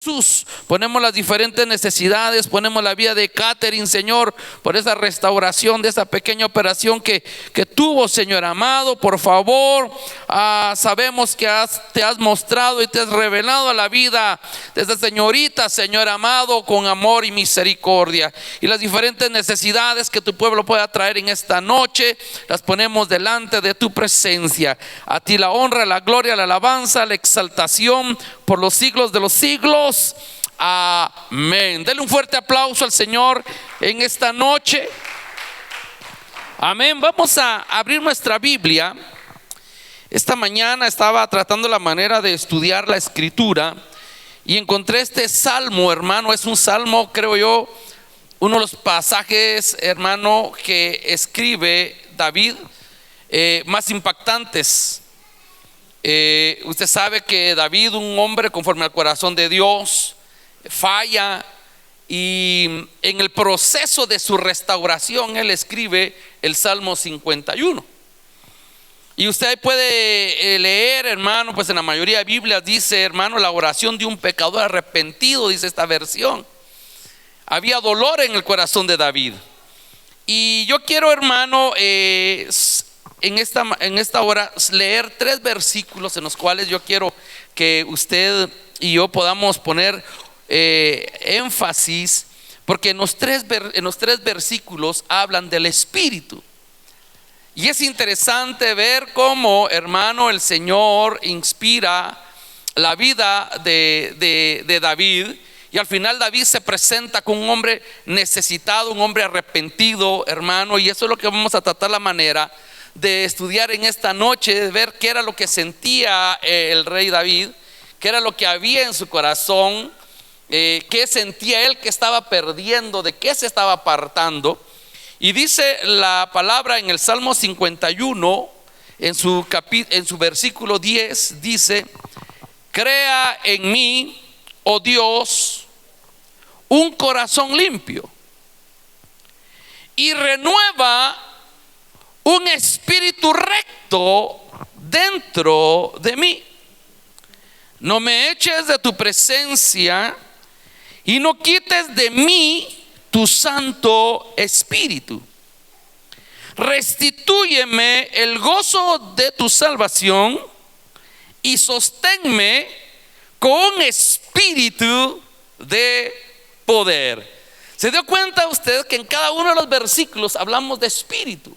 Jesús. Ponemos las diferentes necesidades, ponemos la vida de Catherine, Señor, por esa restauración de esa pequeña operación que tuvo, Señor amado. Por favor, sabemos que te has mostrado y te has revelado a la vida de esta señorita, Señor amado, con amor y misericordia. Y las diferentes necesidades que tu pueblo pueda traer en esta noche, las ponemos delante de tu presencia. A ti la honra, la gloria, la alabanza, la exaltación por los siglos de los siglos. Amén. Denle un fuerte aplauso al Señor en esta noche. Amén. Vamos a abrir nuestra Biblia. Esta mañana estaba tratando la manera de estudiar la escritura y encontré este salmo, hermano. Es un salmo, creo yo, uno de los pasajes, hermano, que escribe David más impactantes. Usted sabe que David, un hombre conforme al corazón de Dios, falla, y en el proceso de su restauración él escribe el Salmo 51. Y usted puede leer, hermano, pues en la mayoría de Biblias dice, hermano, la oración de un pecador arrepentido, dice esta versión. Había dolor en el corazón de David. Y yo quiero, hermano, en esta hora leer 3 versículos en los cuales yo quiero que usted y yo podamos poner énfasis, porque en los tres versículos hablan del Espíritu. Y es interesante ver cómo, hermano, el Señor inspira la vida de David. Y al final David se presenta como un hombre necesitado, un hombre arrepentido, hermano. Y eso es lo que vamos a tratar la manera de estudiar en esta noche, de ver qué era lo que sentía el rey David, qué era lo que había en su corazón, qué sentía él que estaba perdiendo, de qué se estaba apartando. Y dice la palabra en el Salmo 51, en su versículo 10, dice: crea en mí, oh Dios, un corazón limpio y renueva un espíritu recto dentro de mí. No me eches de tu presencia y no quites de mí tu Santo Espíritu. Restitúyeme el gozo de tu salvación y sosténme con espíritu de poder. ¿Se dio cuenta usted que en cada uno de los versículos hablamos de espíritu?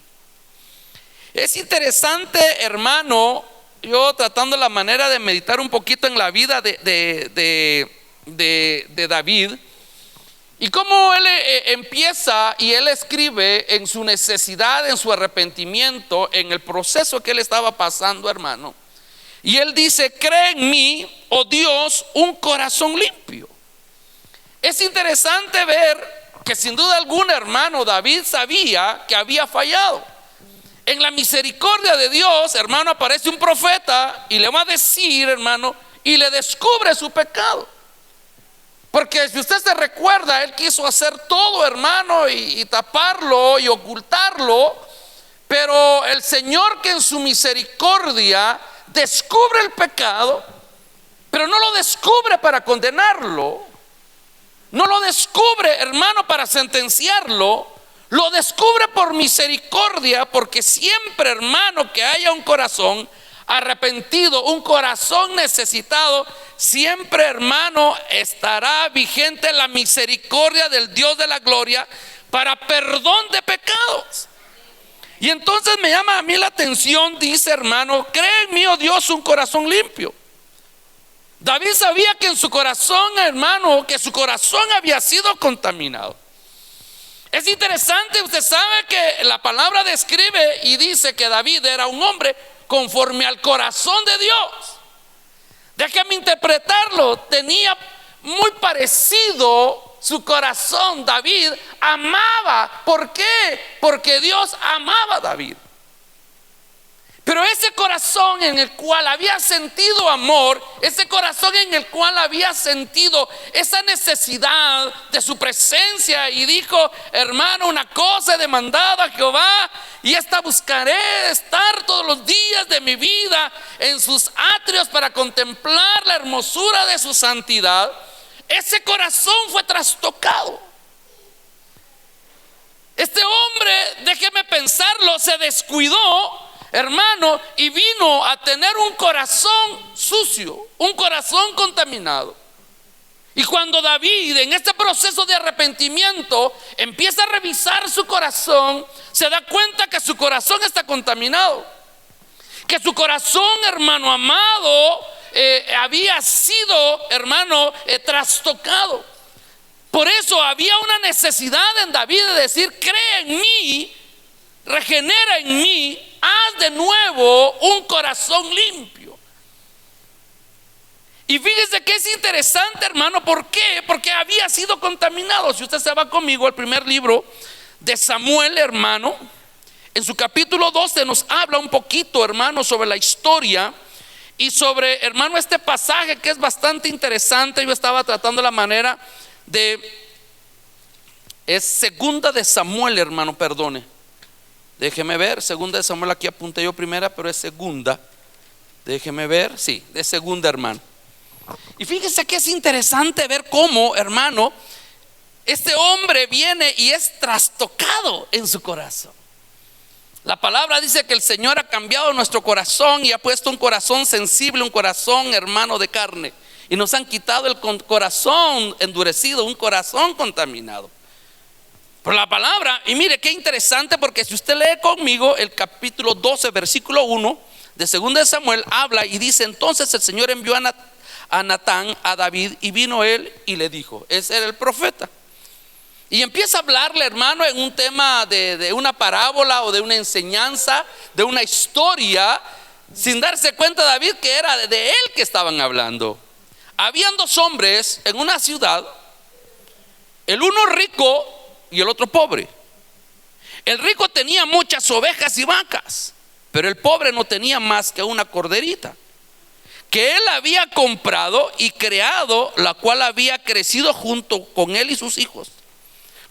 Es interesante, hermano, yo tratando la manera de meditar un poquito en la vida de David, y cómo él empieza y él escribe en su necesidad, en su arrepentimiento, en el proceso que él estaba pasando, hermano. Y él dice: crea en mí, oh Dios, un corazón limpio. Es interesante ver que sin duda alguna, hermano, David sabía que había fallado. En la misericordia de Dios, hermano, aparece un profeta y le va a decir, hermano, y le descubre su pecado. Porque si usted se recuerda, él quiso hacer todo, hermano, y taparlo y ocultarlo. Pero el Señor, que en su misericordia descubre el pecado, pero no lo descubre para condenarlo, no lo descubre, hermano, para sentenciarlo. Lo descubre por misericordia, porque siempre, hermano, que haya un corazón arrepentido, un corazón necesitado, siempre, hermano, estará vigente la misericordia del Dios de la gloria para perdón de pecados. Y entonces me llama a mí la atención, dice, hermano: crea en mí, oh Dios, un corazón limpio. David sabía que en su corazón, hermano, que su corazón había sido contaminado. Es interesante, usted sabe que la palabra describe y dice que David era un hombre conforme al corazón de Dios. Déjame interpretarlo. Tenía muy parecido su corazón. David amaba. ¿Por qué? Porque Dios amaba a David. Pero ese corazón en el cual había sentido amor, ese corazón en el cual había sentido esa necesidad de su presencia, y dijo: hermano, una cosa he demandado a Jehová, y esta buscaré, estar todos los días de mi vida en sus atrios para contemplar la hermosura de su santidad. ese corazón fue trastocado. Este hombre, déjeme pensarlo, se descuidó, hermano, y vino a tener un corazón sucio, un corazón contaminado. Y cuando David, en este proceso de arrepentimiento, empieza a revisar su corazón, se da cuenta que su corazón está contaminado, que su corazón, hermano amado, había sido, hermano, trastocado. Por eso había una necesidad en David de decir: cree en mí, regenera en mí, haz de nuevo un corazón limpio. Y fíjese que es interesante, hermano. ¿Por qué? Porque había sido contaminado. Si usted se va conmigo al primer libro de Samuel, hermano, en su capítulo 12 nos habla un poquito, hermano, sobre la historia y sobre, hermano, este pasaje que es bastante interesante. Yo estaba tratando la manera es segunda de Samuel, hermano, perdone. Déjeme ver, segunda de Samuel, aquí apunté yo primera, pero es segunda. Déjeme ver, sí, de segunda, hermano. Y fíjese que es interesante ver cómo, hermano, este hombre viene y es trastocado en su corazón. La palabra dice que el Señor ha cambiado nuestro corazón y ha puesto un corazón sensible, un corazón, hermano, de carne. Y nos han quitado el corazón endurecido, un corazón contaminado por la palabra. Y mire qué interesante, porque si usted lee conmigo el capítulo 12, versículo 1 de 2 de Samuel, habla y dice: entonces el Señor envió a Natán a David, y vino él y le dijo. Ese era el profeta. Y empieza a hablarle, hermano, en un tema de una parábola o de una enseñanza, de una historia, sin darse cuenta David que era de él que estaban hablando. Habían dos hombres en una ciudad, el uno rico y el otro pobre. El rico tenía muchas ovejas y vacas, pero el pobre no tenía más que una corderita que él había comprado y creado, la cual había crecido junto con él y sus hijos.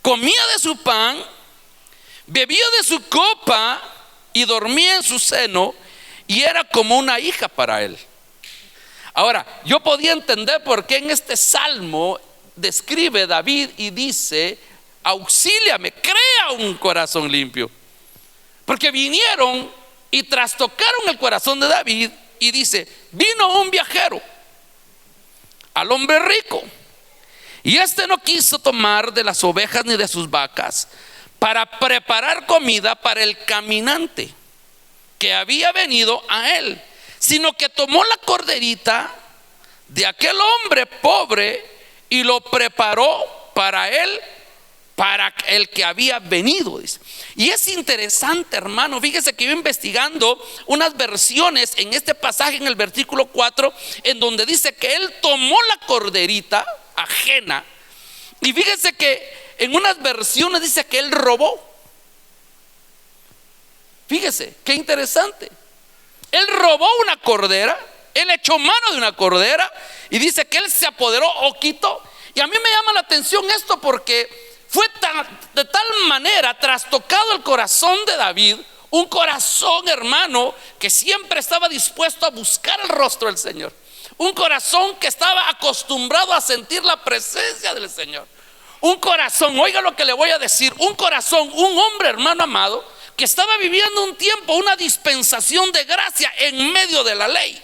Comía de su pan, bebía de su copa y dormía en su seno, y era como una hija para él. Ahora, yo podía entender por qué en este salmo describe David y dice: auxíliame, crea un corazón limpio. Porque vinieron y trastocaron el corazón de David. Y dice: vino un viajero al hombre rico, y este no quiso tomar de las ovejas ni de sus vacas para preparar comida para el caminante que había venido a él, sino que tomó la corderita de aquel hombre pobre y lo preparó para él, para el que había venido, dice. Y es interesante, hermano. Fíjese que yo investigando unas versiones en este pasaje, en el versículo 4, en donde dice que él tomó la corderita ajena. Y fíjese que en unas versiones dice que él robó. Fíjese qué interesante. Él robó una cordera, él echó mano de una cordera, y dice que él se apoderó o quitó. Y a mí me llama la atención esto, porque fue de tal manera trastocado el corazón de David, un corazón, hermano, que siempre estaba dispuesto a buscar el rostro del Señor, un corazón que estaba acostumbrado a sentir la presencia del Señor, un corazón, oiga lo que le voy a decir, un corazón, un hombre, hermano amado, que estaba viviendo un tiempo, una dispensación de gracia en medio de la ley.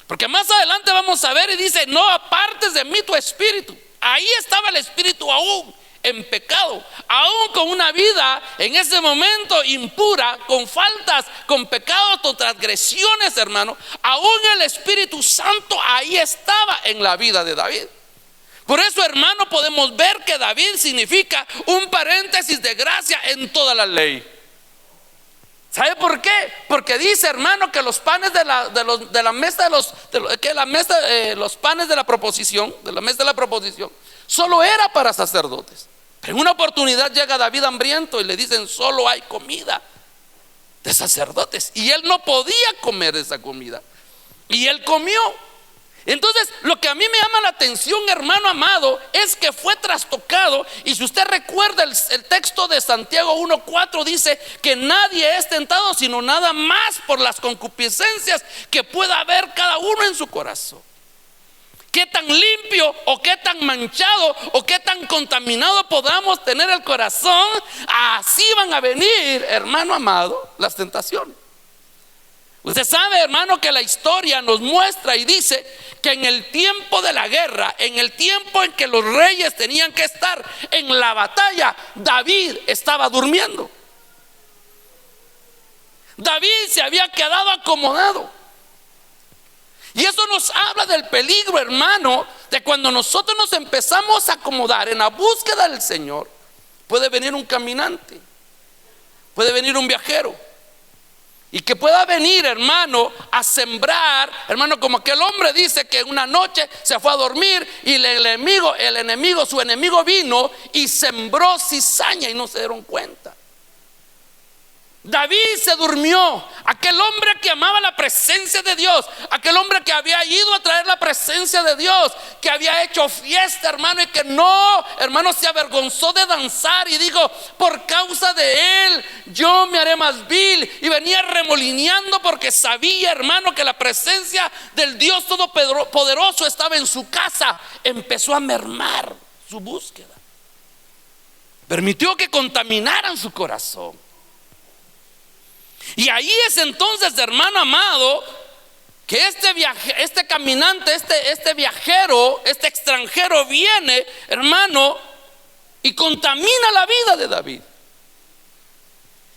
Porque más adelante vamos a ver y dice: no apartes de mí tu espíritu. Ahí estaba el espíritu aún en pecado, aún con una vida en ese momento impura, con faltas, con pecados, con transgresiones, hermano. Aún el Espíritu Santo ahí estaba en la vida de David. Por eso, hermano, podemos ver que David significa un paréntesis de gracia en toda la ley. ¿Sabe por qué? Porque dice, hermano, que los panes de la mesa los panes de la proposición, de la mesa de la proposición, solo era para sacerdotes. Pero en una oportunidad llega David hambriento y le dicen: solo hay comida de sacerdotes. Y él no podía comer esa comida, y él comió. Entonces, lo que a mí me llama la atención, hermano amado, es que fue trastocado. Y si usted recuerda el texto de Santiago 1:4, dice que nadie es tentado sino nada más por las concupiscencias que pueda haber cada uno en su corazón. qué tan limpio o qué tan manchado o qué tan contaminado podamos tener el corazón, así van a venir, hermano amado, las tentaciones. Usted sabe, hermano, que la historia nos muestra y dice que en el tiempo de la guerra, en el tiempo en que los reyes tenían que estar en la batalla, David estaba durmiendo. David se había quedado acomodado. Y eso nos habla del peligro, hermano, de cuando nosotros nos empezamos a acomodar en la búsqueda del Señor. Puede venir un caminante, puede venir un viajero, y que pueda venir, hermano, a sembrar, hermano, como aquel hombre dice que una noche se fue a dormir y su enemigo vino y sembró cizaña y no se dieron cuenta. David se durmió, aquel hombre que amaba la presencia de Dios, aquel hombre que había ido a traer la presencia de Dios, que había hecho fiesta, hermano, y que no, hermano, se avergonzó de danzar y dijo: por causa de él yo me haré más vil, y venía remolineando porque sabía, hermano, que la presencia del Dios Todopoderoso estaba en su casa. Empezó a mermar su búsqueda, permitió que contaminaran su corazón. Y ahí es entonces, hermano amado, que este caminante, este viajero, este extranjero viene, hermano, y contamina la vida de David.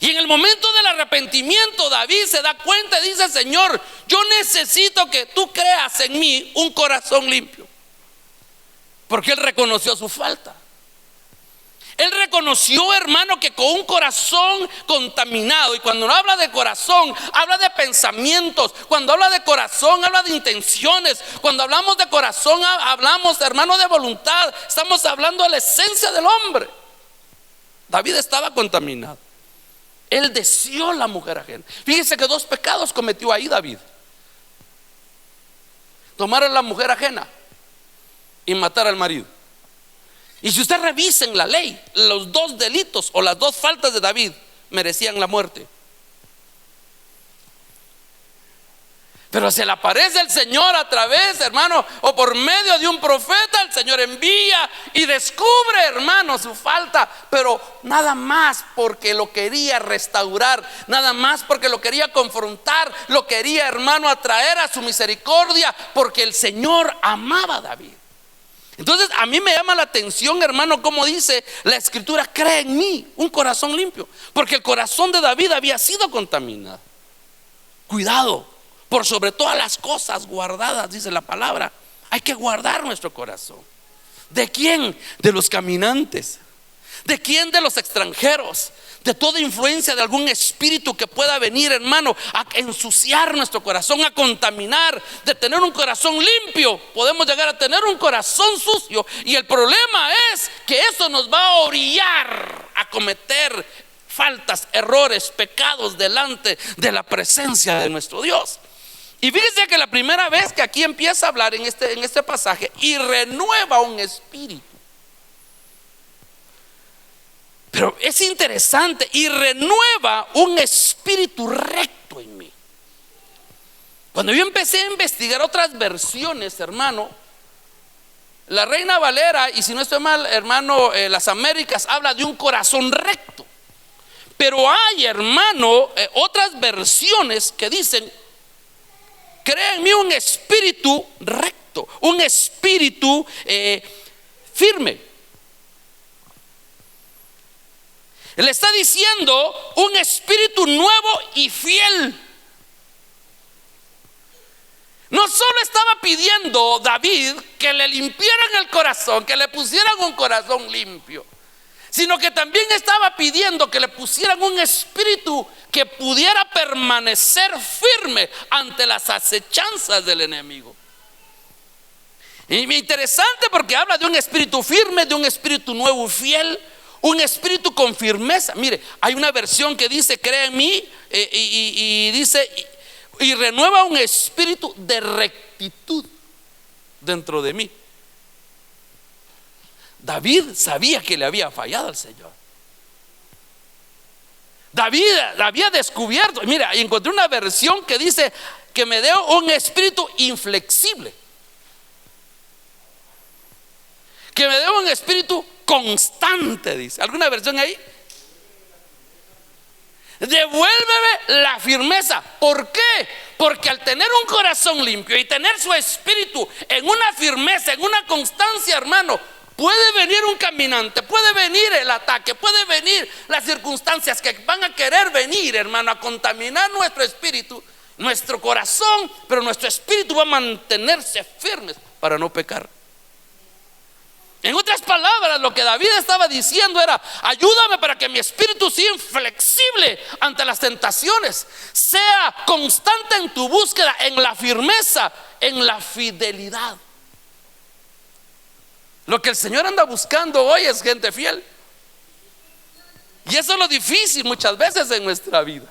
Y en el momento del arrepentimiento, David se da cuenta y dice: Señor, yo necesito que tú creas en mí un corazón limpio. Porque él reconoció su falta. Él reconoció, hermano, que con un corazón contaminado, y cuando habla de corazón, habla de pensamientos. Cuando habla de corazón, habla de intenciones. Cuando hablamos de corazón, hablamos, hermano, de voluntad. Estamos hablando de la esencia del hombre. David estaba contaminado. Él deseó la mujer ajena. Fíjese que 2 pecados cometió ahí David: tomar a la mujer ajena y matar al marido. Y si usted revisa en la ley, los 2 delitos o las 2 faltas de David merecían la muerte. Pero se le aparece el Señor a través, hermano, o por medio de un profeta. El Señor envía y descubre, hermano, su falta, pero nada más porque lo quería restaurar, nada más porque lo quería confrontar, lo quería, hermano, atraer a su misericordia, porque el Señor amaba a David. Entonces a mí me llama la atención, hermano, como dice la Escritura: cree en mí un corazón limpio, porque el corazón de David había sido contaminado. Cuidado, por sobre todas las cosas guardadas, dice la palabra. Hay que guardar nuestro corazón. ¿De quién? De los caminantes. ¿De quién? De los extranjeros. De toda influencia de algún espíritu que pueda venir, hermano, a ensuciar nuestro corazón, a contaminar. De tener un corazón limpio, podemos llegar a tener un corazón sucio. Y el problema es que eso nos va a orillar a cometer faltas, errores, pecados delante de la presencia de nuestro Dios. Y fíjese que la primera vez que aquí empieza a hablar en este pasaje: y renueva un espíritu. Pero es interesante: y renueva un espíritu recto en mí. Cuando yo empecé a investigar otras versiones, hermano, la Reina Valera, y si no estoy mal, hermano, las Américas, habla de un corazón recto. Pero hay, hermano, otras versiones que dicen: crea en mí un espíritu recto, un espíritu firme. Le está diciendo un espíritu nuevo y fiel. No solo estaba pidiendo David que le limpiaran el corazón, que le pusieran un corazón limpio, sino que también estaba pidiendo que le pusieran un espíritu que pudiera permanecer firme ante las acechanzas del enemigo. Y es interesante porque habla de un espíritu firme, de un espíritu nuevo y fiel, un espíritu con firmeza. Mire, hay una versión que dice: cree en mí, y dice: y renueva un espíritu de rectitud dentro de mí. David sabía que le había fallado al Señor. David había descubierto. Mira, encontré una versión que dice: que me dio un espíritu inflexible. un espíritu constante, dice. ¿Alguna versión ahí? Devuélveme la firmeza. ¿Por qué? Porque al tener un corazón limpio y tener su espíritu en una firmeza, en una constancia, hermano, puede venir un caminante, puede venir el ataque, puede venir las circunstancias que van a querer venir, hermano, a contaminar nuestro espíritu, nuestro corazón, pero nuestro espíritu va a mantenerse firme para no pecar. En otras palabras, lo que David estaba diciendo era: ayúdame para que mi espíritu sea inflexible ante las tentaciones, sea constante en tu búsqueda, en la firmeza, en la fidelidad. Lo que el Señor anda buscando hoy es gente fiel. Y eso es lo difícil muchas veces en nuestra vida,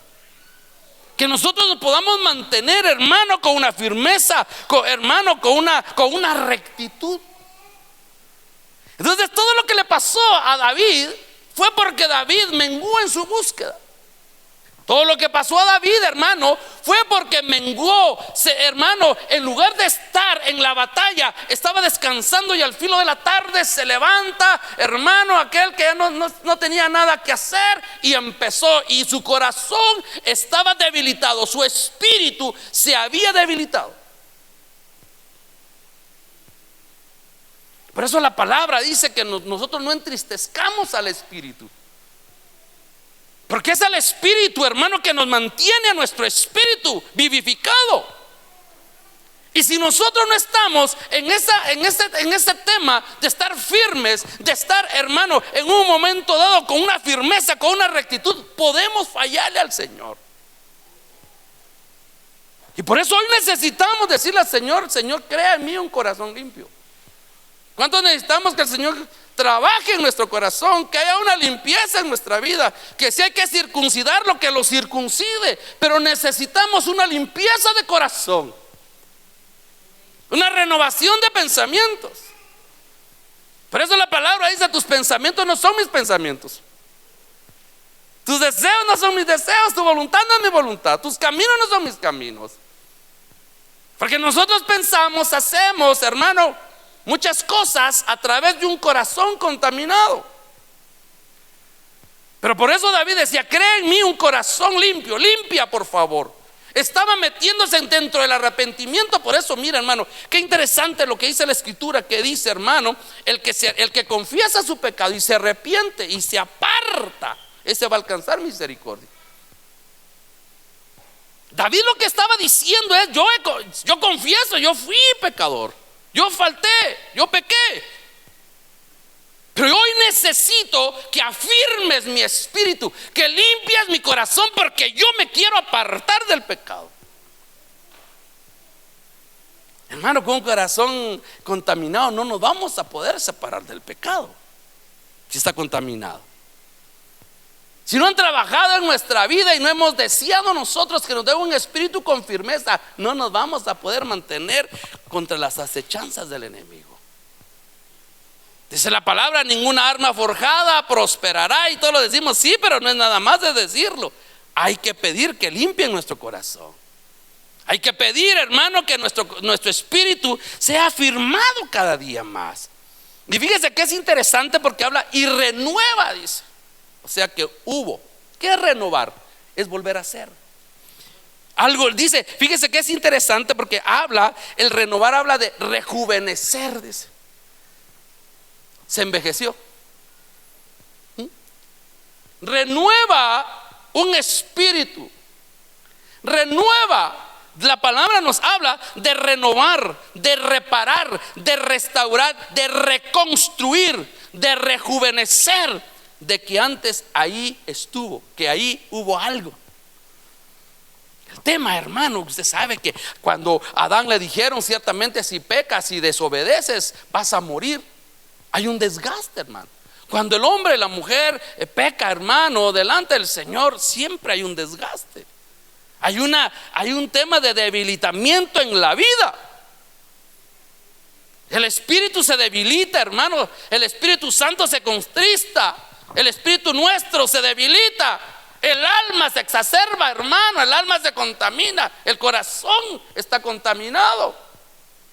que nosotros nos podamos mantener, hermano, con una firmeza, hermano, con una rectitud. Entonces todo lo que le pasó a David fue porque David menguó en su búsqueda. Todo lo que pasó a David, hermano, fue porque menguó, hermano, en lugar de estar en la batalla, estaba descansando, y al filo de la tarde se levanta, hermano, aquel que ya no tenía nada que hacer, y empezó, y su corazón estaba debilitado, su espíritu se había debilitado. Por eso la palabra dice que nosotros no entristezcamos al espíritu, porque es el espíritu, hermano, que nos mantiene a nuestro espíritu vivificado. Y si nosotros no estamos en ese tema de estar firmes, de estar, hermano, en un momento dado con una firmeza, con una rectitud, podemos fallarle al Señor. Y por eso hoy necesitamos decirle al Señor: Señor, crea en mí un corazón limpio. ¿Cuántos necesitamos que el Señor trabaje en nuestro corazón, que haya una limpieza en nuestra vida? Que si hay que circuncidar, lo que lo circuncide, pero necesitamos una limpieza de corazón, una renovación de pensamientos. Por eso la palabra dice: tus pensamientos no son mis pensamientos, tus deseos no son mis deseos, tu voluntad no es mi voluntad, tus caminos no son mis caminos. Porque nosotros pensamos, hacemos, hermano, muchas cosas a través de un corazón contaminado. Pero por eso David decía: crea en mí un corazón limpio. Limpia, por favor. Estaba metiéndose dentro del arrepentimiento. Por eso, mira, hermano, qué interesante lo que dice la Escritura, que dice, hermano, el que confiesa su pecado y se arrepiente y se aparta, ese va a alcanzar misericordia. David lo que estaba diciendo es: yo confieso, yo fui pecador, yo falté, yo pequé, pero hoy necesito que afirmes mi espíritu, que limpies mi corazón, porque yo me quiero apartar del pecado. Hermano, con un corazón contaminado no nos vamos a poder separar del pecado, si está contaminado. Si no han trabajado en nuestra vida y no hemos deseado nosotros que nos dé un espíritu con firmeza, no nos vamos a poder mantener contra las acechanzas del enemigo. Dice la palabra: ninguna arma forjada prosperará. Y todos lo decimos, sí, pero no es nada más de decirlo. Hay que pedir que limpien nuestro corazón. Hay que pedir, hermano, que nuestro espíritu sea afirmado cada día más. Y fíjese que es interesante, porque habla y renueva, dice. O sea que hubo. ¿Qué es renovar? Es volver a ser algo. Dice, fíjese que es interesante, porque el renovar habla de rejuvenecer, dice. Se envejeció. Renueva un espíritu. Renueva. La palabra nos habla de renovar, de reparar, de restaurar, de reconstruir, de rejuvenecer. De que antes ahí estuvo, que ahí hubo algo. El tema, hermano, usted sabe que cuando a Adán le dijeron: ciertamente si pecas y desobedeces vas a morir. Hay un desgaste, hermano. Cuando el hombre y la mujer peca, hermano, delante del Señor, siempre hay un desgaste. Hay un tema de debilitamiento en la vida. El espíritu se debilita, hermano. El Espíritu Santo se contrista. El espíritu nuestro se debilita. El alma se exacerba, hermano. El alma se contamina. El corazón está contaminado.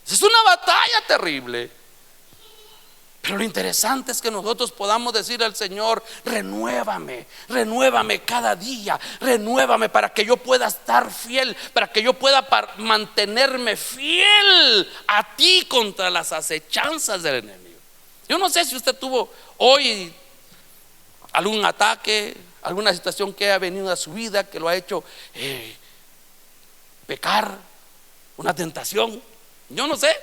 Es una batalla terrible. Pero lo interesante es que nosotros podamos decir al Señor: renuévame, renuévame cada día, renuévame para que yo pueda estar fiel, para que yo pueda mantenerme fiel a ti contra las acechanzas del enemigo. Yo no sé si usted tuvo hoy algún ataque, alguna situación que ha venido a su vida que lo ha hecho pecar, una tentación. Yo no sé.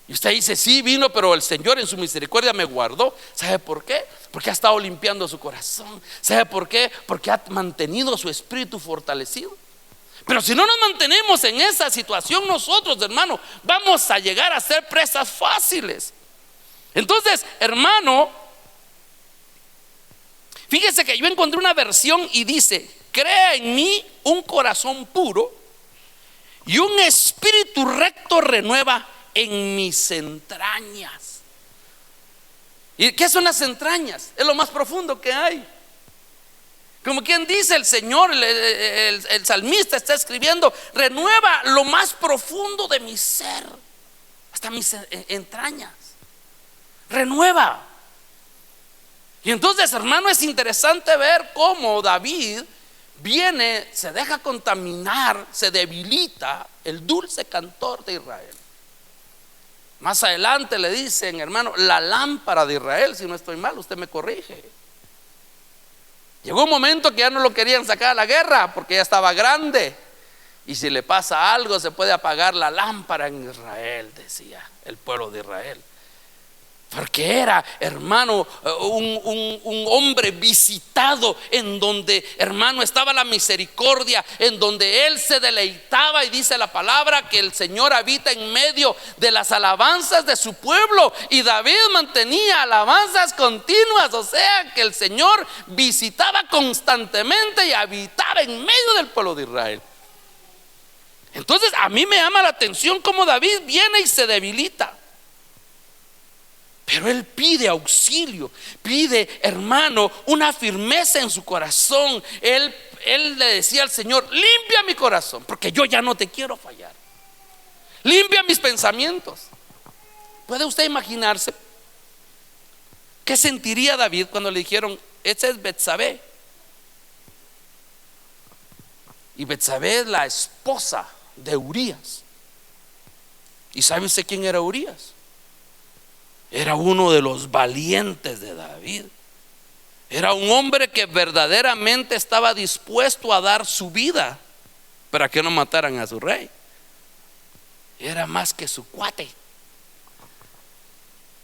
Y usted dice: sí, vino, pero el Señor en su misericordia me guardó. ¿Sabe por qué? Porque ha estado limpiando su corazón. ¿Sabe por qué? Porque ha mantenido su espíritu fortalecido. Pero si no nos mantenemos en esa situación, nosotros, hermano, vamos a llegar a ser presas fáciles. Entonces, hermano, fíjese que yo encontré una versión y dice: crea en mí un corazón puro y un espíritu recto renueva en mis entrañas. ¿Y qué son las entrañas? Es lo más profundo que hay. Como quien dice el Señor, el salmista está escribiendo: renueva lo más profundo de mi ser, hasta mis entrañas. Renueva. Y entonces, hermano, es interesante ver cómo David viene, se deja contaminar, se debilita el dulce cantor de Israel. Más adelante le dicen, hermano, la lámpara de Israel. Si no estoy mal, usted me corrige. Llegó un momento que ya no lo querían sacar a la guerra porque ya estaba grande, y si le pasa algo se puede apagar la lámpara en Israel, decía el pueblo de Israel. Porque era, hermano, un hombre visitado, en donde, hermano, estaba la misericordia, en donde él se deleitaba. Y dice la palabra que el Señor habita en medio de las alabanzas de su pueblo. Y David mantenía alabanzas continuas, o sea que el Señor visitaba constantemente y habitaba en medio del pueblo de Israel. Entonces a mí me llama la atención cómo David viene y se debilita. Pero él pide auxilio, pide, hermano, una firmeza en su corazón. Él le decía al Señor: limpia mi corazón, porque yo ya no te quiero fallar. Limpia mis pensamientos. ¿Puede usted imaginarse qué sentiría David cuando le dijeron: esa es Betsabé? Y Betsabé es la esposa de Urías. ¿Y sabe usted quién era Urías? Era uno de los valientes de David. Era un hombre que verdaderamente estaba dispuesto a dar su vida para que no mataran a su rey. Era más que su cuate.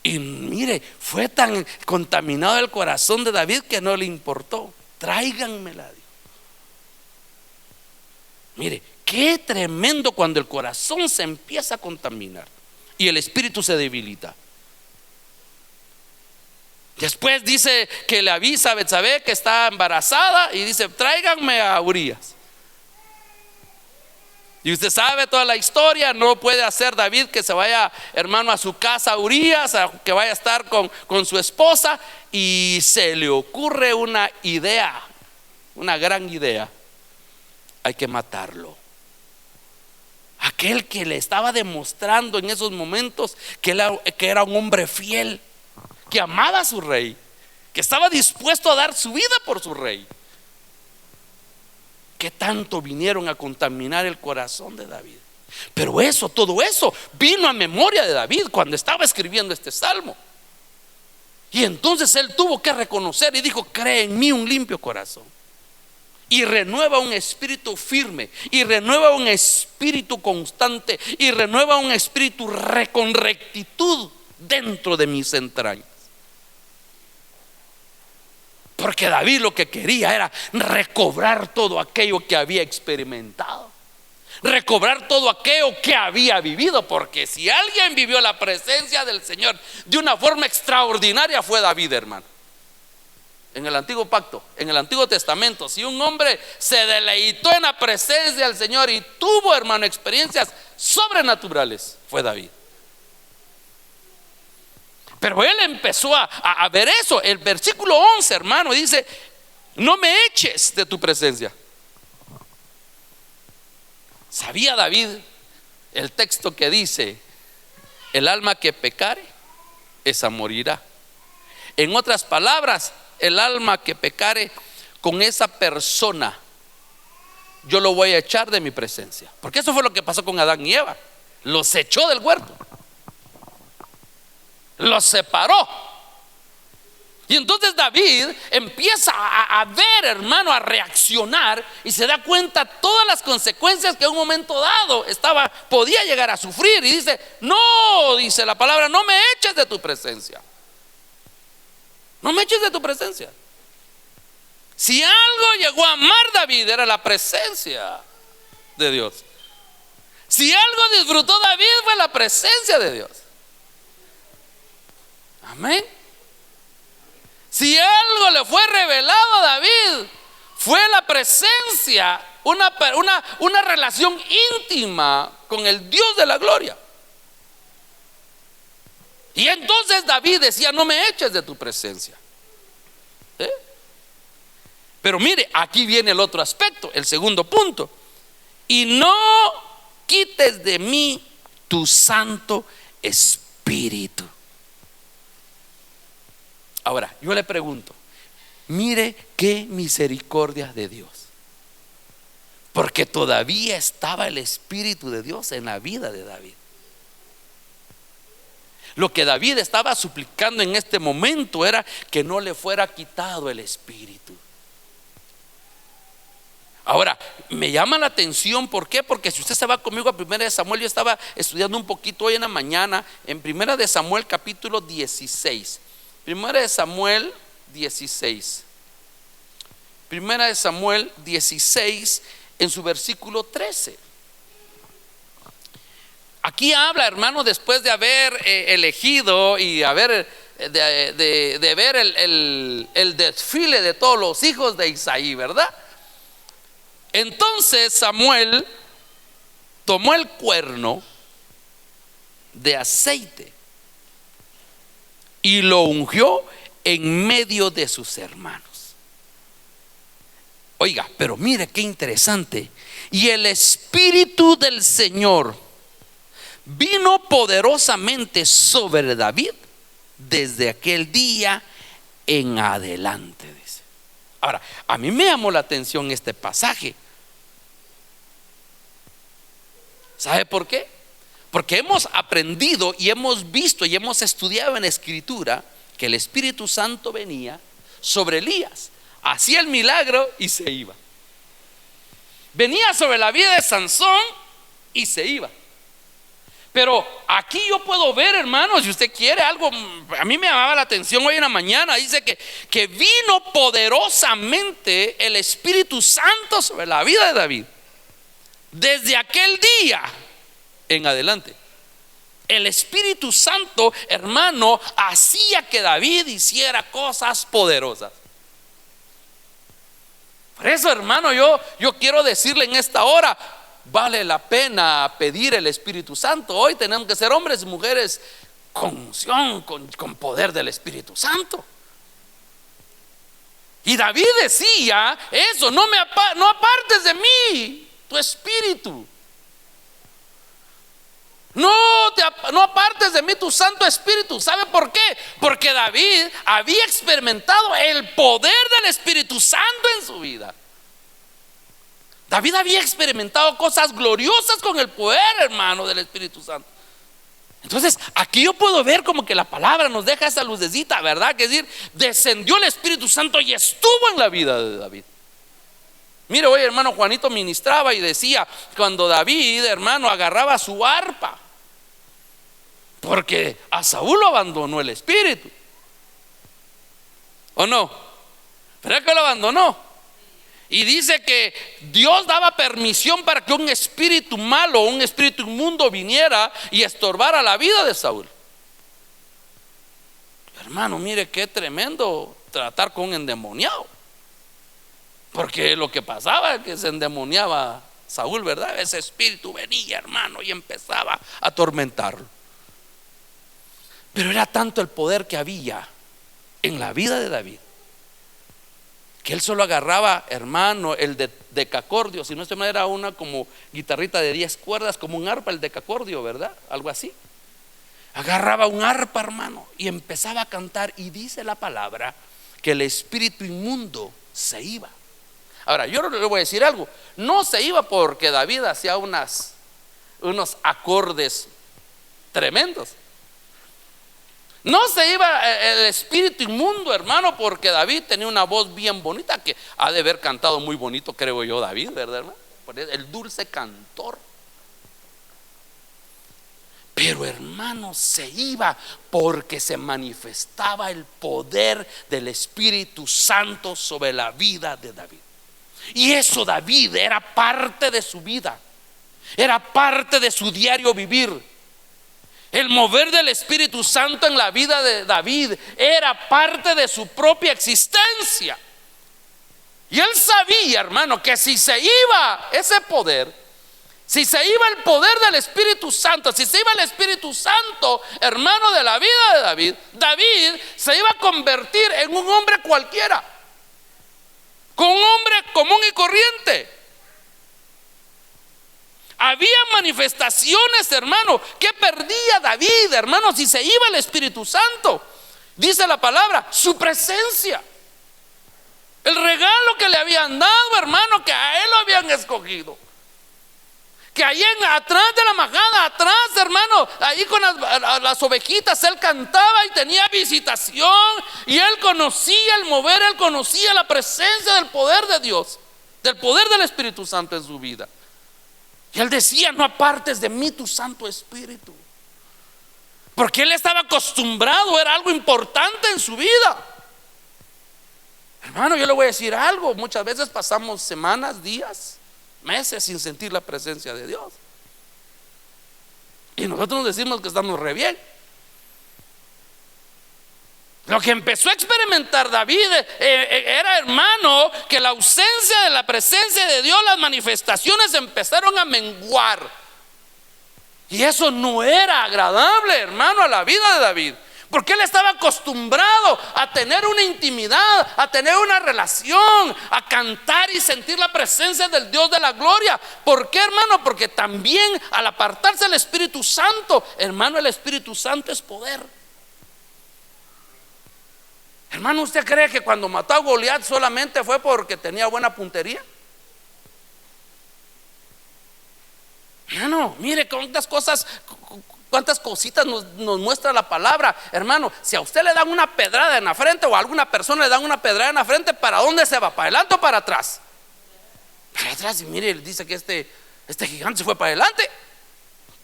Y mire, fue tan contaminado el corazón de David que no le importó. Tráiganmela. Mire, qué tremendo cuando el corazón se empieza a contaminar y el espíritu se debilita. Después dice que le avisa a Betsabé que está embarazada y dice: tráiganme a Urías. Y usted sabe toda la historia. No puede hacer David que se vaya, hermano, a su casa Urías, que vaya a estar con su esposa. Y se le ocurre una idea, una gran idea: hay que matarlo. Aquel que le estaba demostrando en esos momentos que era un hombre fiel, que amaba a su rey, que estaba dispuesto a dar su vida por su rey. Que tanto vinieron a contaminar el corazón de David. Pero todo eso vino a memoria de David cuando estaba escribiendo este salmo. Y entonces él tuvo que reconocer y dijo: cree en mí un limpio corazón, y renueva un espíritu firme, y renueva un espíritu constante, y renueva un espíritu con rectitud dentro de mis entrañas. Porque David lo que quería era recobrar todo aquello que había experimentado, recobrar todo aquello que había vivido. Porque si alguien vivió la presencia del Señor de una forma extraordinaria, fue David, hermano. En el antiguo pacto, en el Antiguo Testamento, si un hombre se deleitó en la presencia del Señor y tuvo, hermano, experiencias sobrenaturales, fue David. Pero él empezó a ver eso. El versículo 11, hermano, dice: no me eches de tu presencia. ¿Sabía David el texto que dice: el alma que pecare esa morirá. En otras palabras, el alma que pecare con esa persona, yo lo voy a echar de mi presencia. Porque eso fue lo que pasó con Adán y Eva. Los echó del huerto, los separó. Y entonces David empieza a ver, hermano, a reaccionar, y se da cuenta todas las consecuencias que en un momento dado podía llegar a sufrir. Y dice: no, dice la palabra, no me eches de tu presencia. No me eches de tu presencia. Si algo llegó a amar David, era la presencia de Dios. Si algo disfrutó David, fue la presencia de Dios. Amén. Si algo le fue revelado a David, fue la presencia, una relación íntima con el Dios de la gloria. Y entonces David decía: no me eches de tu presencia. Pero mire, aquí viene el otro aspecto, el segundo punto. Y no quites de mí tu Santo Espíritu. Ahora, yo le pregunto, mire qué misericordia de Dios, porque todavía estaba el Espíritu de Dios en la vida de David. Lo que David estaba suplicando en este momento era que no le fuera quitado el Espíritu. Ahora, me llama la atención, ¿por qué? Porque si usted se va conmigo a 1 Samuel, yo estaba estudiando un poquito hoy en la mañana en 1 Samuel capítulo 16. 1 Samuel 16. 1 Samuel 16 en su versículo 13. Aquí habla, hermano, después de haber elegido y de ver el desfile de todos los hijos de Isaí, ¿verdad? Entonces Samuel tomó el cuerno de aceite y lo ungió en medio de sus hermanos. Oiga, pero mire qué interesante. Y el Espíritu del Señor vino poderosamente sobre David desde aquel día en adelante, dice. Ahora, a mí me llamó la atención este pasaje. ¿Sabe por qué? Porque hemos aprendido y hemos visto y hemos estudiado en la Escritura que el Espíritu Santo venía sobre Elías, hacía el milagro y se iba. Venía sobre la vida de Sansón y se iba. Pero aquí yo puedo ver, hermanos, si usted quiere algo, a mí me llamaba la atención hoy en la mañana. Dice que vino poderosamente el Espíritu Santo sobre la vida de David desde aquel día en adelante. El Espíritu Santo, hermano, hacía que David hiciera cosas poderosas. Por eso, hermano, yo quiero decirle en esta hora: vale la pena pedir el Espíritu Santo. Hoy tenemos que ser hombres y mujeres con unción, con poder del Espíritu Santo. Y David decía eso: no apartes de mí tu espíritu. No apartes de mí tu Santo Espíritu. ¿Sabe por qué? Porque David había experimentado el poder del Espíritu Santo en su vida. David había experimentado cosas gloriosas con el poder, hermano, del Espíritu Santo. Entonces, aquí yo puedo ver como que la palabra nos deja esa lucecita, ¿verdad? Que es decir, descendió el Espíritu Santo y estuvo en la vida de David. Mire, hoy hermano Juanito ministraba y decía, cuando David, hermano, agarraba su arpa, porque a Saúl lo abandonó el Espíritu, ¿o no? ¿Pero es que lo abandonó? Y dice que Dios daba permisión para que un espíritu malo, un espíritu inmundo viniera y estorbara la vida de Saúl. Hermano, mire qué tremendo tratar con un endemoniado. Porque lo que pasaba es que se endemoniaba Saúl, ¿verdad? Ese espíritu venía, hermano, y empezaba a atormentarlo. Pero era tanto el poder que había en la vida de David, que él solo agarraba, hermano, el decacordio. Si no estoy mal, era una como guitarrita de 10 cuerdas, como un arpa, el decacordio, ¿verdad? Algo así. agarraba un arpa, hermano, y empezaba a cantar. Y dice la palabra que el espíritu inmundo se iba. Ahora, yo le voy a decir algo. No se iba porque David hacía unos acordes tremendos. No se iba el espíritu inmundo, hermano, porque David tenía una voz bien bonita, que ha de haber cantado muy bonito, creo yo, David, ¿verdad, hermano? El dulce cantor. Pero, hermano, se iba porque se manifestaba el poder del Espíritu Santo sobre la vida de David. Y eso, David, era parte de su vida, era parte de su diario vivir. El mover del Espíritu Santo en la vida de David era parte de su propia existencia. Y él sabía, hermano, que si se iba ese poder, si se iba el poder del Espíritu Santo, si se iba el Espíritu Santo, hermano, de la vida de David, David se iba a convertir en un hombre cualquiera, con un hombre común y corriente. Había manifestaciones, hermano, que perdía David, hermano, si se iba el Espíritu Santo. Dice la palabra, su presencia, el regalo que le habían dado, hermano, que a él lo habían escogido, que ahí atrás de la majada, atrás, hermano, ahí con las ovejitas, él cantaba y tenía visitación, y él conocía el mover, él conocía la presencia del poder de Dios, del poder del Espíritu Santo en su vida. Y él decía, no apartes de mí tu Santo Espíritu, porque él estaba acostumbrado, era algo importante en su vida. Hermano, yo le voy a decir algo, muchas veces pasamos semanas, días, meses sin sentir la presencia de Dios, y nosotros nos decimos que estamos re bien. Lo que empezó a experimentar David era, hermano, que la ausencia de la presencia de Dios, las manifestaciones empezaron a menguar, y eso no era agradable, hermano, a la vida de David, porque él estaba acostumbrado a tener una intimidad, a tener una relación, a cantar y sentir la presencia del Dios de la gloria. ¿Por qué, hermano? Porque también al apartarse del Espíritu Santo, hermano, el Espíritu Santo es poder. Hermano, ¿usted cree que cuando mató a Goliat solamente fue porque tenía buena puntería? Hermano, mire cuántas cosas, cuántas cositas nos muestra la palabra. Hermano, si a usted le dan una pedrada en la frente, o a alguna persona le dan una pedrada en la frente, ¿para dónde se va? ¿Para adelante o para atrás? Para atrás. Y mire, él dice que este gigante se fue para adelante.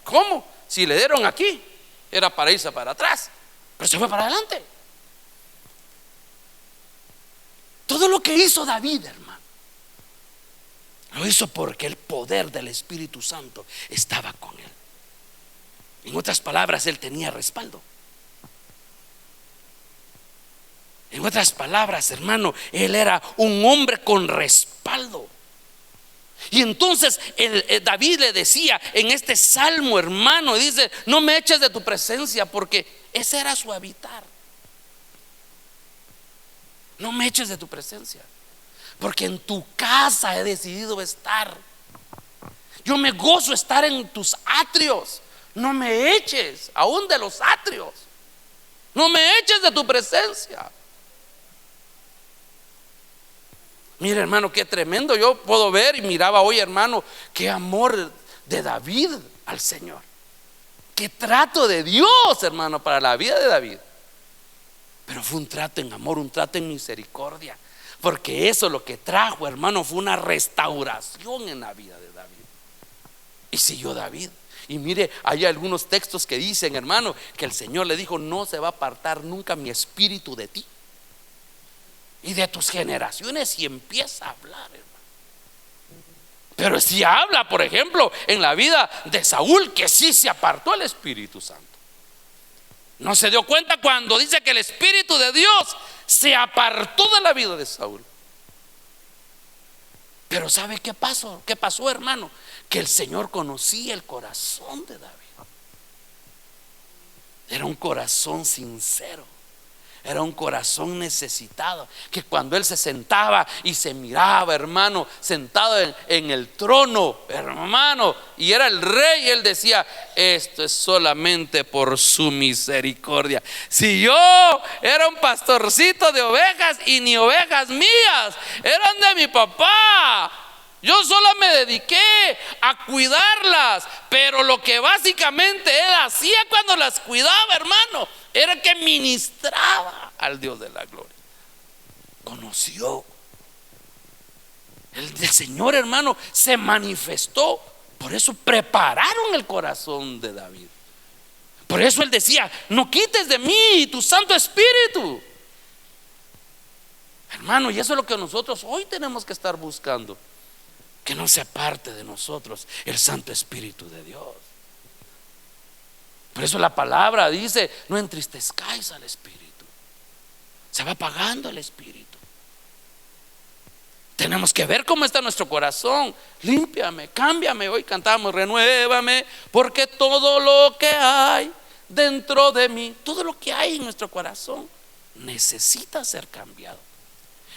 ¿Cómo? Si le dieron aquí, era para irse para atrás, pero se fue para adelante. Todo lo que hizo David, hermano, lo hizo porque el poder del Espíritu Santo estaba con él. En otras palabras, él tenía respaldo. En otras palabras, hermano, él era un hombre con respaldo. Y entonces David le decía en este salmo, hermano, dice, no me eches de tu presencia, porque ese era su habitar. No me eches de tu presencia, porque en tu casa he decidido estar. Yo me gozo estar en tus atrios. No me eches aún de los atrios. No me eches de tu presencia. Mira, hermano, qué tremendo. Yo puedo ver y miraba hoy, hermano, qué amor de David al Señor. Qué trato de Dios, hermano, para la vida de David. Pero fue un trato en amor, un trato en misericordia, porque eso lo que trajo, hermano, fue una restauración en la vida de David. Y siguió David. Y mire, hay algunos textos que dicen, hermano, que el Señor le dijo, no se va a apartar nunca mi espíritu de ti y de tus generaciones. Y empieza a hablar, hermano. Pero si habla, por ejemplo, en la vida de Saúl, que sí se apartó el Espíritu Santo. No se dio cuenta cuando dice que el Espíritu de Dios se apartó de la vida de Saúl. Pero ¿sabe qué pasó? ¿Qué pasó, hermano? Que el Señor conocía el corazón de David. Era un corazón sincero. Era un corazón necesitado, que cuando él se sentaba y se miraba, hermano, sentado en el trono, hermano, y era el rey, él decía: esto es solamente por su misericordia. Si yo era un pastorcito de ovejas, y ni ovejas mías, eran de mi papá, yo solo me dediqué a cuidarlas, pero lo que básicamente él hacía cuando las cuidaba, hermano, era que ministraba al Dios de la gloria. Conoció. El Señor, hermano, se manifestó. Por eso prepararon el corazón de David. Por eso él decía: no quites de mí tu Santo Espíritu. Hermano, y eso es lo que nosotros hoy tenemos que estar buscando. Que no se aparte de nosotros el Santo Espíritu de Dios. Por eso la palabra dice: no entristezcáis al Espíritu. Se va apagando el Espíritu. Tenemos que ver cómo está nuestro corazón. Límpiame, cámbiame. Hoy cantamos: renuévame, porque todo lo que hay dentro de mí, todo lo que hay en nuestro corazón, necesita ser cambiado,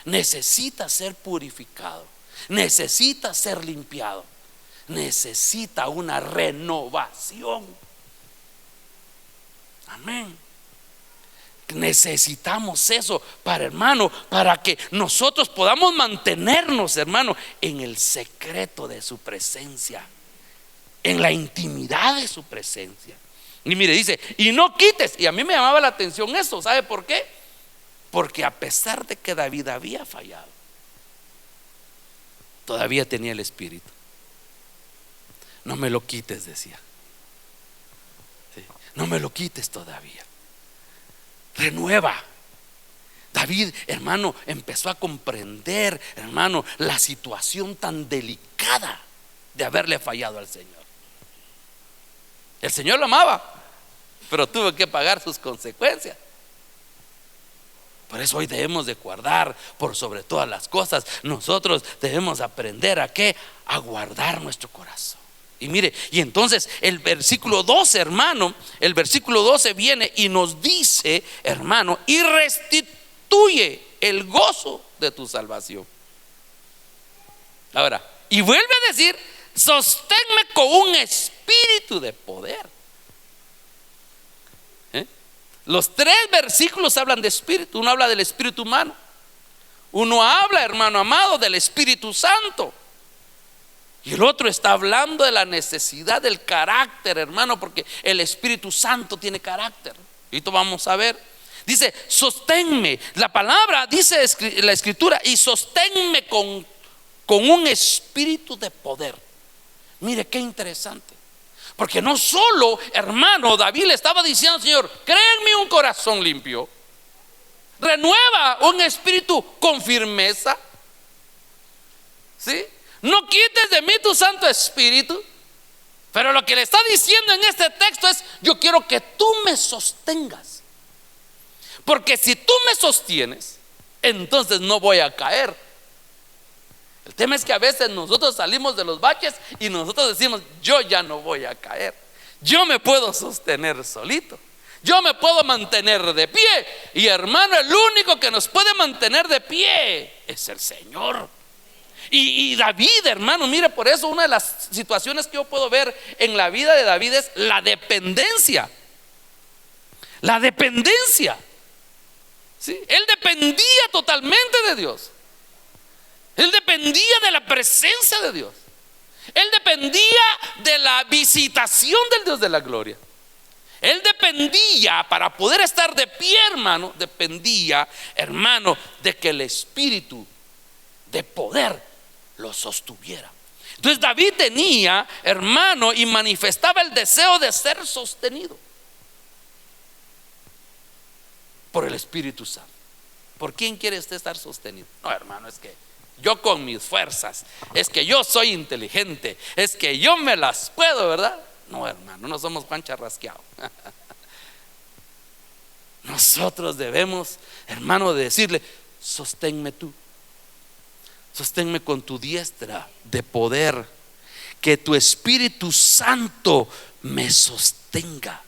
necesita ser purificado, necesita ser limpiado, necesita una renovación. Amén. Necesitamos eso hermano, para que nosotros podamos mantenernos, hermano, en el secreto de su presencia, en la intimidad de su presencia. Y mire, dice: y no quites. Y a mí me llamaba la atención eso. ¿Sabe por qué? Porque a pesar de que David había fallado, todavía tenía el Espíritu. No me lo quites, decía. ¿Sí? No me lo quites todavía. Renueva. David, hermano, empezó a comprender, hermano, la situación tan delicada de haberle fallado al Señor. El Señor lo amaba, pero tuvo que pagar sus consecuencias. Por eso hoy debemos de guardar por sobre todas las cosas. Nosotros debemos aprender a ¿qué? A guardar nuestro corazón. Y mire, y entonces el versículo 12, hermano, el versículo 12 viene y nos dice, hermano: y restituye el gozo de tu salvación. Ahora, y vuelve a decir: sosténme con un espíritu de poder. Los tres versículos hablan de espíritu. Uno habla del espíritu humano, uno habla, hermano amado, del Espíritu Santo, y el otro está hablando de la necesidad del carácter, hermano, porque el Espíritu Santo tiene carácter. Y esto vamos a ver. Dice: sosténme. La palabra dice la Escritura: y sosténme con un espíritu de poder. Mire qué interesante. Porque no solo, hermano, David le estaba diciendo al Señor: créeme un corazón limpio, renueva un espíritu con firmeza, ¿sí? No quites de mí tu Santo Espíritu. Pero lo que le está diciendo en este texto es: yo quiero que tú me sostengas, porque si tú me sostienes, entonces no voy a caer. El tema es que a veces nosotros salimos de los baches y nosotros decimos: yo ya no voy a caer, yo me puedo sostener solito, yo me puedo mantener de pie. Y hermano, el único que nos puede mantener de pie es el Señor. Y David, hermano, mire, por eso una de las situaciones que yo puedo ver en la vida de David es la dependencia. La dependencia, ¿sí? Él dependía totalmente de Dios. Él dependía de la presencia de Dios. Él dependía de la visitación del Dios de la gloria. Él dependía, para poder estar de pie, hermano, dependía, hermano, de que el espíritu de poder lo sostuviera. Entonces David tenía, hermano, y manifestaba el deseo de ser sostenido por el Espíritu Santo. ¿Por quién quiere usted estar sostenido? No, hermano, es que yo con mis fuerzas, es que yo soy inteligente, es que yo me las puedo, ¿verdad? No, hermano, no somos Juan Charrasqueado. Nosotros debemos, hermano, de decirle: sosténme tú, sosténme con tu diestra de poder, que tu Espíritu Santo me sostenga.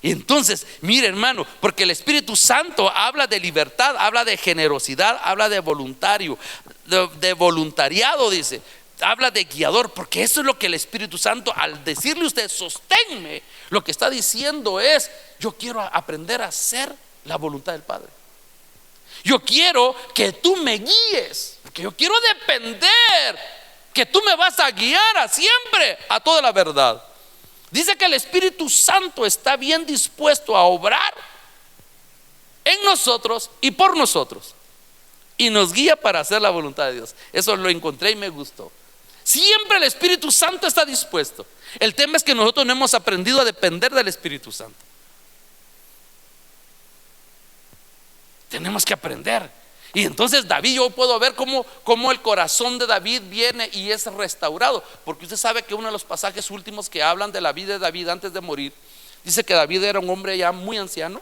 Y entonces, mire hermano, porque el Espíritu Santo habla de libertad, habla de generosidad, habla de voluntario, de voluntariado, dice, habla de guiador, porque eso es lo que el Espíritu Santo, al decirle a usted, sosténme, lo que está diciendo es: yo quiero aprender a hacer la voluntad del Padre. Yo quiero que tú me guíes, porque yo quiero depender que tú me vas a guiar siempre a toda la verdad. Dice que el Espíritu Santo está bien dispuesto a obrar en nosotros y por nosotros, y nos guía para hacer la voluntad de Dios. Eso lo encontré y me gustó. Siempre el Espíritu Santo está dispuesto. El tema es que nosotros no hemos aprendido a depender del Espíritu Santo. Tenemos que aprender. Y entonces David, yo puedo ver cómo el corazón de David viene y es restaurado. Porque usted sabe que uno de los pasajes últimos que hablan de la vida de David antes de morir, dice que David era un hombre ya muy anciano,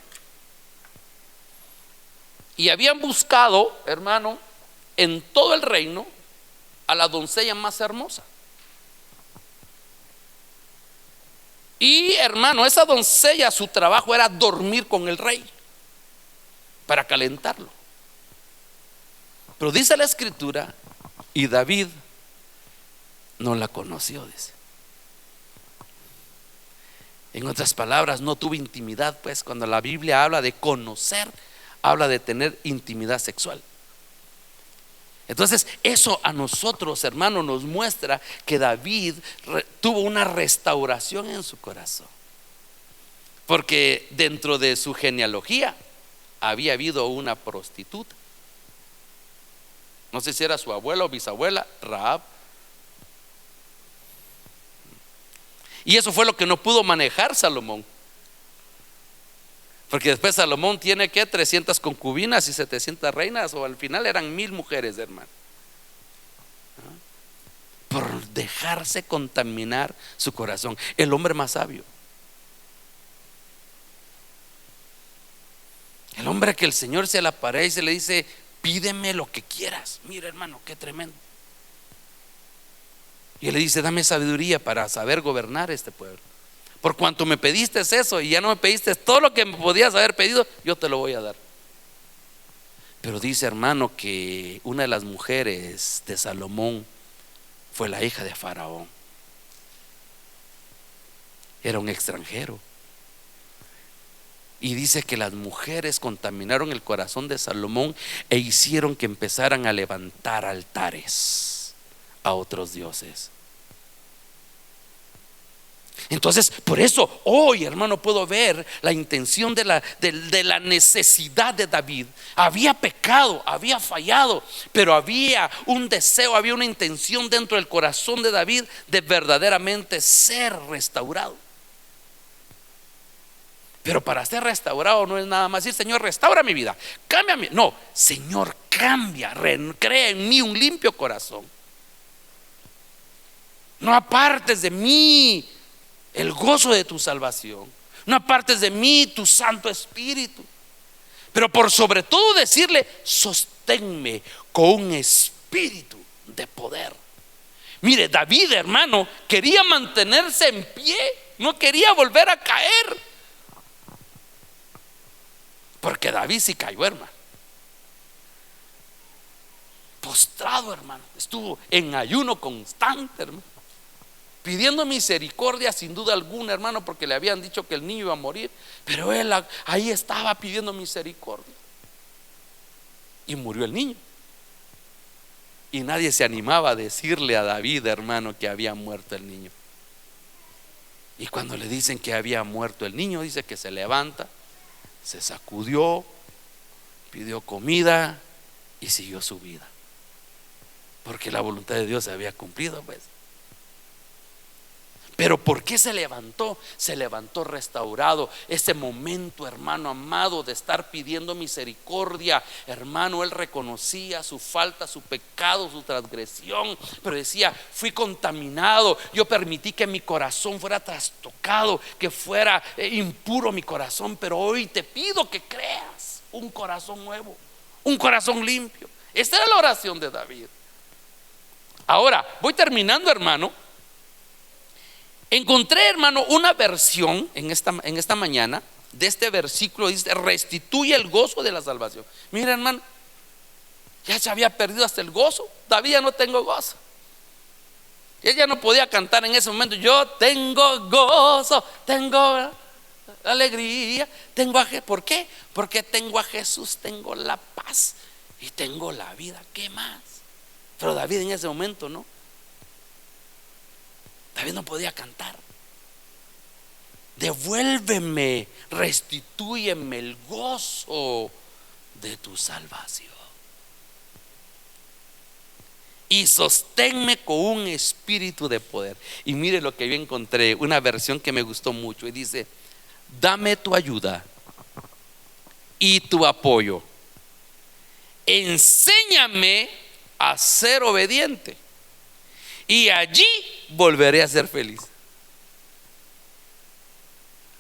y habían buscado, hermano, en todo el reino a la doncella más hermosa. Y hermano, esa doncella, su trabajo era dormir con el rey para calentarlo. Pero dice la escritura, y David no la conoció, dice. En otras palabras, no tuvo intimidad. Pues cuando la Biblia habla de conocer, habla de tener intimidad sexual. Entonces eso a nosotros, hermano, nos muestra que David tuvo una restauración en su corazón, porque dentro de su genealogía había habido una prostituta. No sé si era su abuela o bisabuela, Rahab. Y eso fue lo que no pudo manejar Salomón, porque después Salomón tiene que 300 concubinas y 700 reinas, o al final eran 1000 mujeres, hermano, por dejarse contaminar su corazón. El hombre más sabio, el hombre que el Señor se le aparece y le dice: pídeme lo que quieras. Mira, hermano, qué tremendo. Y él le dice: dame sabiduría para saber gobernar este pueblo. Por cuanto me pediste eso y ya no me pediste todo lo que me podías haber pedido, yo te lo voy a dar. Pero dice, hermano, que una de las mujeres de Salomón fue la hija de Faraón. Era un extranjero. Y dice que las mujeres contaminaron el corazón de Salomón e hicieron que empezaran a levantar altares a otros dioses. Entonces, por eso hoy, hermano, puedo ver la intención de la necesidad de David. Había pecado, había fallado, pero había un deseo, había una intención dentro del corazón de David de verdaderamente ser restaurado. Pero para ser restaurado no es nada más decir: Señor, restaura mi vida, cámbiame. No, Señor, cambia, crea en mí un limpio corazón. No apartes de mí el gozo de tu salvación, no apartes de mí tu Santo Espíritu. Pero por sobre todo decirle: sosténme con un espíritu de poder. Mire, David, hermano, quería mantenerse en pie, no quería volver a caer. Porque David sí cayó, hermano, postrado, hermano, estuvo en ayuno constante, hermano, pidiendo misericordia sin duda alguna, hermano, porque le habían dicho que el niño iba a morir. Pero él ahí estaba pidiendo misericordia, y murió el niño. Y nadie se animaba a decirle a David, hermano, que había muerto el niño. Y cuando le dicen que había muerto el niño, dice que se levanta, se sacudió, pidió comida y siguió su vida, porque la voluntad de Dios se había cumplido, pues. Pero ¿por qué se levantó? Se levantó restaurado. Ese momento, hermano amado, de estar pidiendo misericordia, hermano, él reconocía su falta, su pecado, su transgresión, pero decía: fui contaminado, yo permití que mi corazón fuera trastocado, que fuera impuro mi corazón, pero hoy te pido que creas un corazón nuevo, un corazón limpio. Esta era la oración de David. Ahora voy terminando, hermano. Encontré, hermano, una versión en esta mañana de este versículo. Dice: restituye el gozo de la salvación. Mira, hermano, ya se había perdido hasta el gozo. David: ya no tengo gozo. Ella no podía cantar en ese momento: yo tengo gozo, tengo alegría, tengo a Jesús. ¿Por qué? Porque tengo a Jesús, tengo la paz y tengo la vida. ¿Qué más? Pero David en ese momento no. David no podía cantar. Devuélveme, restitúyeme el gozo de tu salvación y sosténme con un espíritu de poder. Y mire lo que yo encontré, una versión que me gustó mucho, y dice: dame tu ayuda y tu apoyo, enséñame a ser obediente, y allí volveré a ser feliz.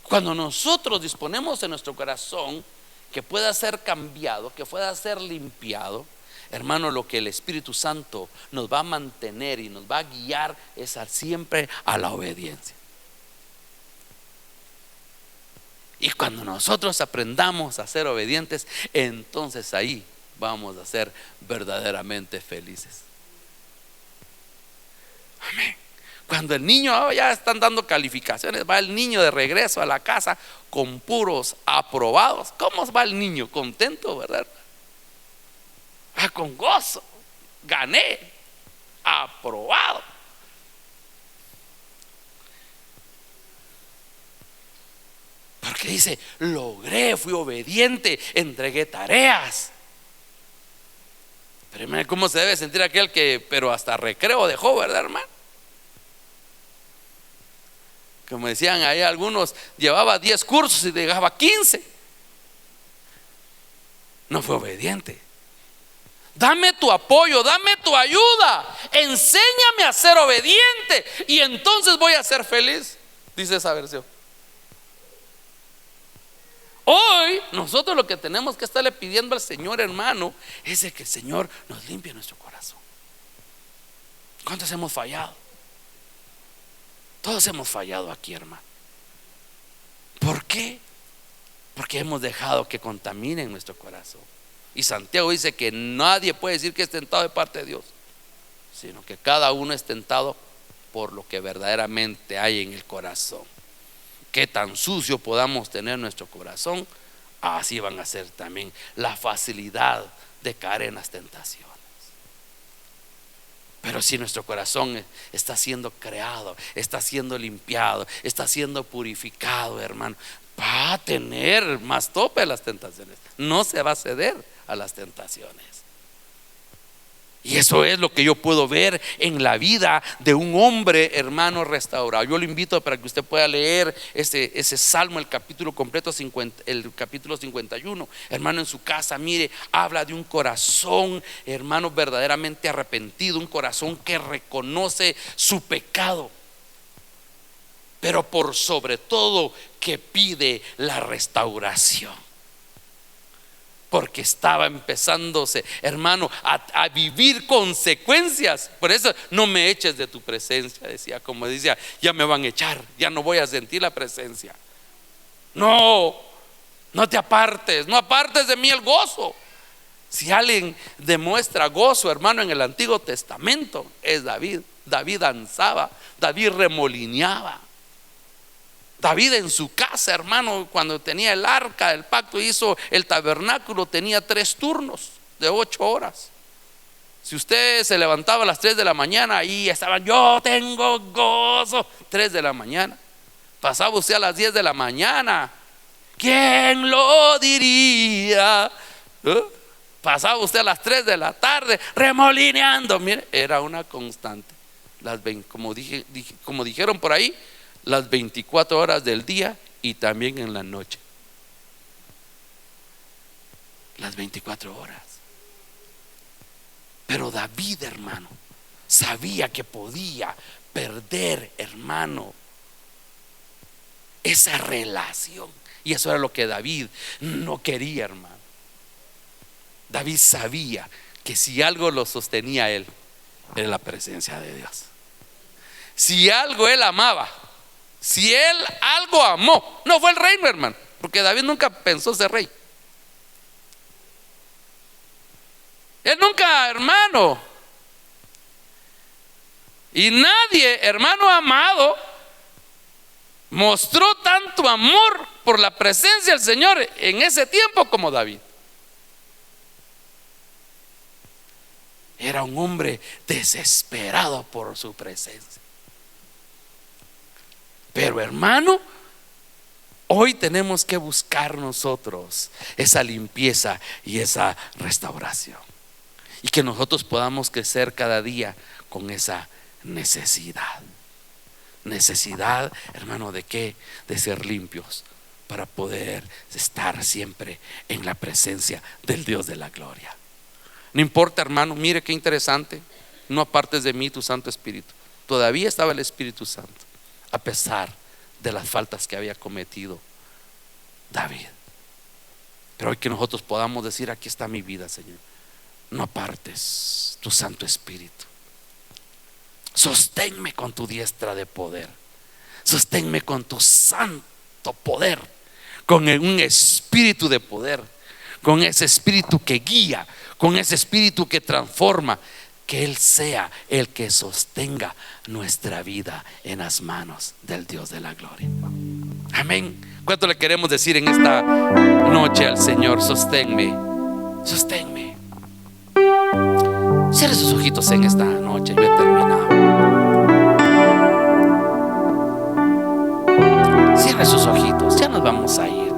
Cuando nosotros disponemos en nuestro corazón que pueda ser cambiado, que pueda ser limpiado, hermano, lo que el Espíritu Santo nos va a mantener y nos va a guiar es siempre a la obediencia. Y cuando nosotros aprendamos a ser obedientes, entonces ahí vamos a ser verdaderamente felices. Amén. Cuando el niño, ya están dando calificaciones, va el niño de regreso a la casa con puros aprobados. ¿Cómo va el niño? Contento, ¿verdad? Con gozo. Gané, aprobado. Porque dice: logré, fui obediente, entregué tareas. Pero mira cómo se debe sentir aquel que, pero hasta recreo dejó, ¿verdad, hermano? Como decían ahí algunos, llevaba 10 cursos y dejaba 15. No fue obediente. Dame tu apoyo, dame tu ayuda, enséñame a ser obediente y entonces voy a ser feliz, dice esa versión. Hoy nosotros lo que tenemos que estarle pidiendo al Señor, hermano, es de que el Señor nos limpie nuestro corazón. ¿Cuántos hemos fallado? Todos hemos fallado aquí, hermano. ¿Por qué? Porque hemos dejado que contaminen nuestro corazón. Y Santiago dice que nadie puede decir que es tentado de parte de Dios, sino que cada uno es tentado por lo que verdaderamente hay en el corazón. Qué tan sucio podamos tener nuestro corazón, así van a ser también la facilidad de caer en las tentaciones. Pero si nuestro corazón está siendo creado, está siendo limpiado, está siendo purificado, hermano, va a tener más tope las tentaciones. No se va a ceder a las tentaciones. Y eso es lo que yo puedo ver en la vida de un hombre, hermano, restaurado. Yo lo invito para que usted pueda leer ese salmo, el capítulo completo, el capítulo 51. Hermano, en su casa, mire, habla de un corazón, hermano, verdaderamente arrepentido, un corazón que reconoce su pecado, pero por sobre todo que pide la restauración. Porque estaba empezándose, hermano, a vivir consecuencias. Por eso: no me eches de tu presencia, decía. Como decía, ya me van a echar, ya no voy a sentir la presencia. No te apartes, no apartes de mí el gozo. Si alguien demuestra gozo, hermano, en el Antiguo Testamento, es David. David danzaba, David remolineaba. David en su casa, hermano, cuando tenía el arca del pacto, hizo el tabernáculo, tenía 3 turnos de 8 horas. Si usted se levantaba a las 3 de la mañana, ahí estaban: yo tengo gozo, 3 de la mañana. Pasaba usted a las 10 de la mañana, ¿quién lo diría? Pasaba usted a las 3 de la tarde remolineando. Mire, era una constante. Como dijeron por ahí, las 24 horas del día y también en la noche. Las 24 horas. Pero David, hermano, sabía que podía perder, hermano, esa relación. Y eso era lo que David no quería, hermano. David sabía que si algo lo sostenía a él, era la presencia de Dios. Si algo él amaba, Si él algo amó, no fue el reino, hermano, porque David nunca pensó ser rey. Él nunca, hermano. Y nadie, hermano amado, mostró tanto amor por la presencia del Señor en ese tiempo como David. Era un hombre desesperado por su presencia. Pero hermano, hoy tenemos que buscar nosotros esa limpieza y esa restauración. Y que nosotros podamos crecer cada día con esa necesidad. Necesidad, hermano, ¿de qué? De ser limpios para poder estar siempre en la presencia del Dios de la gloria. No importa, hermano, mire qué interesante. No apartes de mí tu Santo Espíritu. Todavía estaba el Espíritu Santo, a pesar de las faltas que había cometido David. Pero hoy que nosotros podamos decir: aquí está mi vida, Señor. No apartes tu Santo Espíritu. Sosténme con tu diestra de poder. Sosténme con tu santo poder, con un espíritu de poder, con ese espíritu que guía, con ese espíritu que transforma. Que Él sea el que sostenga nuestra vida en las manos del Dios de la gloria. Amén. ¿Cuánto le queremos decir en esta noche al Señor? Sosténme, sosténme. Cierre sus ojitos en esta noche. Yo he terminado. Cierre sus ojitos. Ya nos vamos a ir.